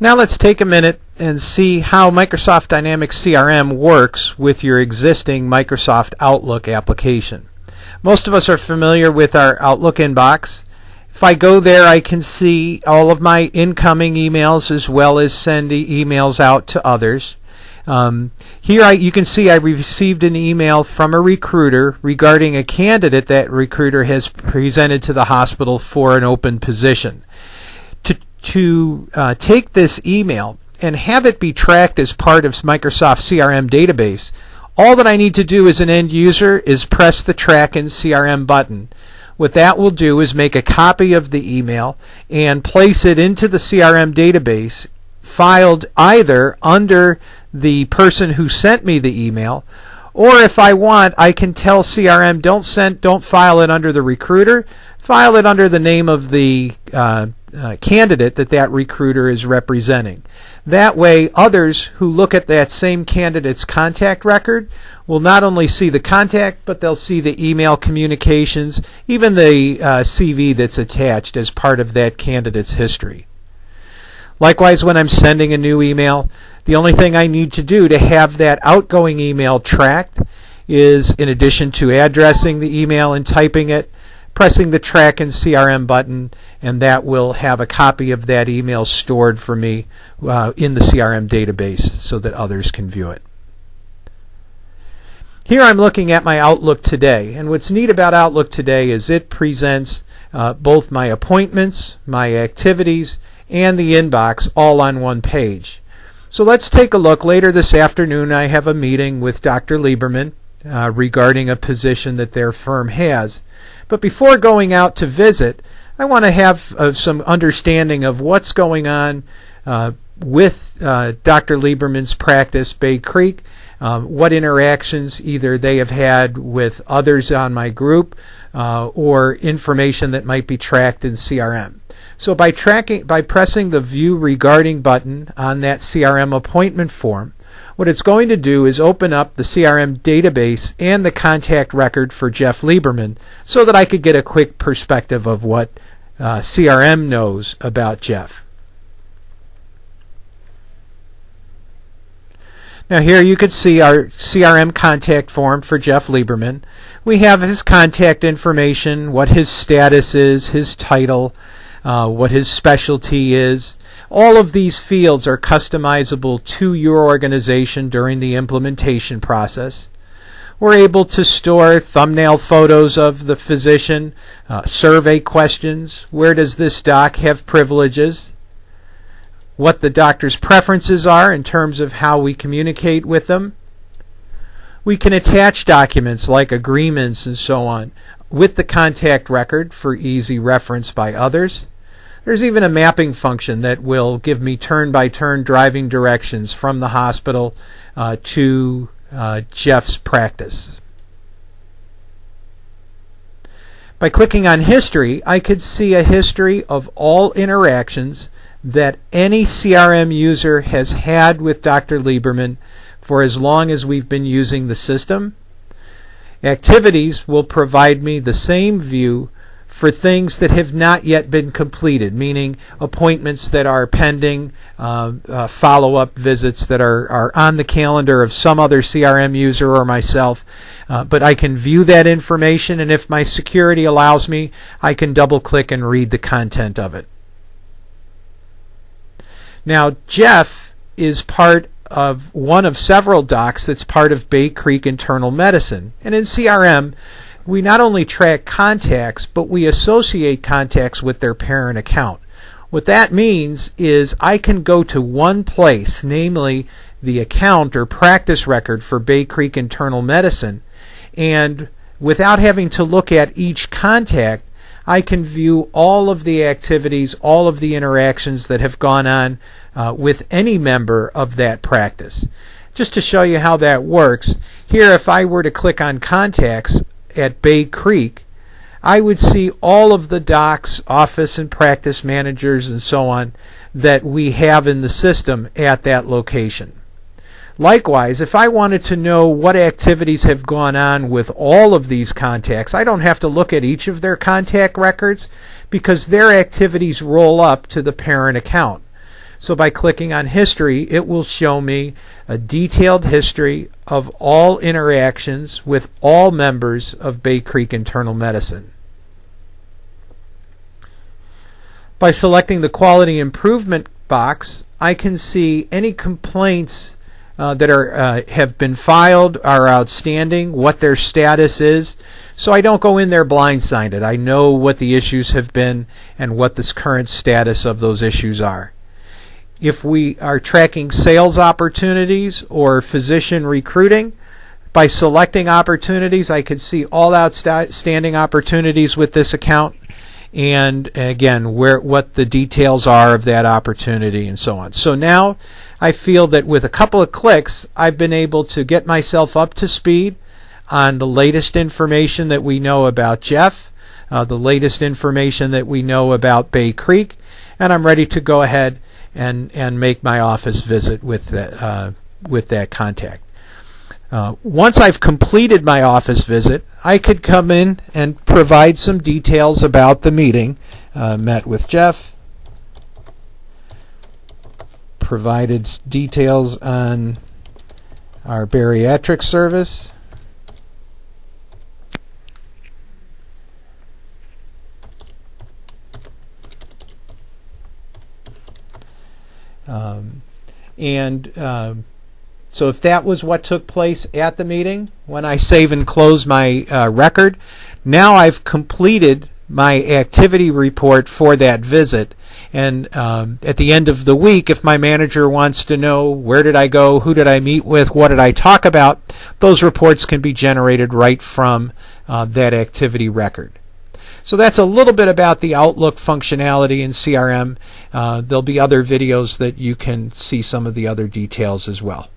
Now let's take a minute and see how Microsoft Dynamics CRM works with your existing Microsoft Outlook application. Most of us are familiar with our Outlook inbox. If I go there, I can see all of my incoming emails as well as send emails out to others. Here you can see I received an email from a recruiter regarding a candidate that recruiter has presented to the hospital for an open position. To take this email and have it be tracked as part of Microsoft CRM database, all that I need to do as an end user is press the Track in CRM button. What that will do is make a copy of the email and place it into the CRM database, filed either under the person who sent me the email, or if I want, I can tell CRM don't file it under the recruiter, file it under the name of the candidate that recruiter is representing. That way, others who look at that same candidate's contact record will not only see the contact, but they'll see the email communications, even the CV that's attached as part of that candidate's history. Likewise, when I'm sending a new email, the only thing I need to do to have that outgoing email tracked is, in addition to addressing the email and typing it, pressing the Track in CRM button, and that will have a copy of that email stored for me in the CRM database so that others can view it. Here I'm looking at my Outlook today, and what's neat about Outlook today is it presents both my appointments, my activities, and the inbox all on one page. So let's take a look. Later this afternoon I have a meeting with Dr. Lieberman regarding a position that their firm has. But before going out to visit, I want to have some understanding of what's going on with Dr. Lieberman's practice, Bay Creek, what interactions either they have had with others on my group or information that might be tracked in CRM. So by pressing the View Regarding button on that CRM appointment form, what it's going to do is open up the CRM database and the contact record for Jeff Lieberman so that I could get a quick perspective of what CRM knows about Jeff. Now here you can see our CRM contact form for Jeff Lieberman. We have his contact information, what his status is, his title, what his specialty is. All of these fields are customizable to your organization during the implementation process. We're able to store thumbnail photos of the physician, survey questions, where does this doc have privileges, what the doctor's preferences are in terms of how we communicate with them. We can attach documents like agreements and so on with the contact record for easy reference by others. There's even a mapping function that will give me turn-by-turn driving directions from the hospital to Jeff's practice. By clicking on History, I could see a history of all interactions that any CRM user has had with Dr. Lieberman for as long as we've been using the system. Activities will provide me the same view for things that have not yet been completed, meaning appointments that are pending, follow-up visits that are on the calendar of some other CRM user or myself. But I can view that information, and if my security allows me, I can double-click and read the content of it. Now, Jeff is part of one of several docs that's part of Bay Creek Internal Medicine. And in CRM, we not only track contacts, but we associate contacts with their parent account. What that means is I can go to one place, namely the account or practice record for Bay Creek Internal Medicine, and without having to look at each contact, I can view all of the activities, all of the interactions that have gone on with any member of that practice. Just to show you how that works, here if I were to click on Contacts at Bay Creek, I would see all of the docs, office and practice managers and so on that we have in the system at that location. Likewise, if I wanted to know what activities have gone on with all of these contacts, I don't have to look at each of their contact records because their activities roll up to the parent account. So by clicking on History, it will show me a detailed history of all interactions with all members of Bay Creek Internal Medicine. By selecting the Quality Improvement box, I can see any complaints that have been filed, are outstanding, what their status is. So I don't go in there blindsided. I know what the issues have been and what the current status of those issues are. If we are tracking sales opportunities or physician recruiting, by selecting opportunities, I can see all outstanding opportunities with this account, and again, what the details are of that opportunity and so on. So now I feel that with a couple of clicks, I've been able to get myself up to speed on the latest information that we know about Jeff, the latest information that we know about Bay Creek, and I'm ready to go ahead and make my office visit with that contact. Once I've completed my office visit, I could come in and provide some details about the meeting. Met with Jeff, provided details on our bariatric service, so if that was what took place at the meeting, when I save and close my record, now I've completed my activity report for that visit. And at the end of the week, if my manager wants to know where did I go, who did I meet with, what did I talk about, those reports can be generated right from that activity record. So that's a little bit about the Outlook functionality in CRM. There'll be other videos that you can see some of the other details as well.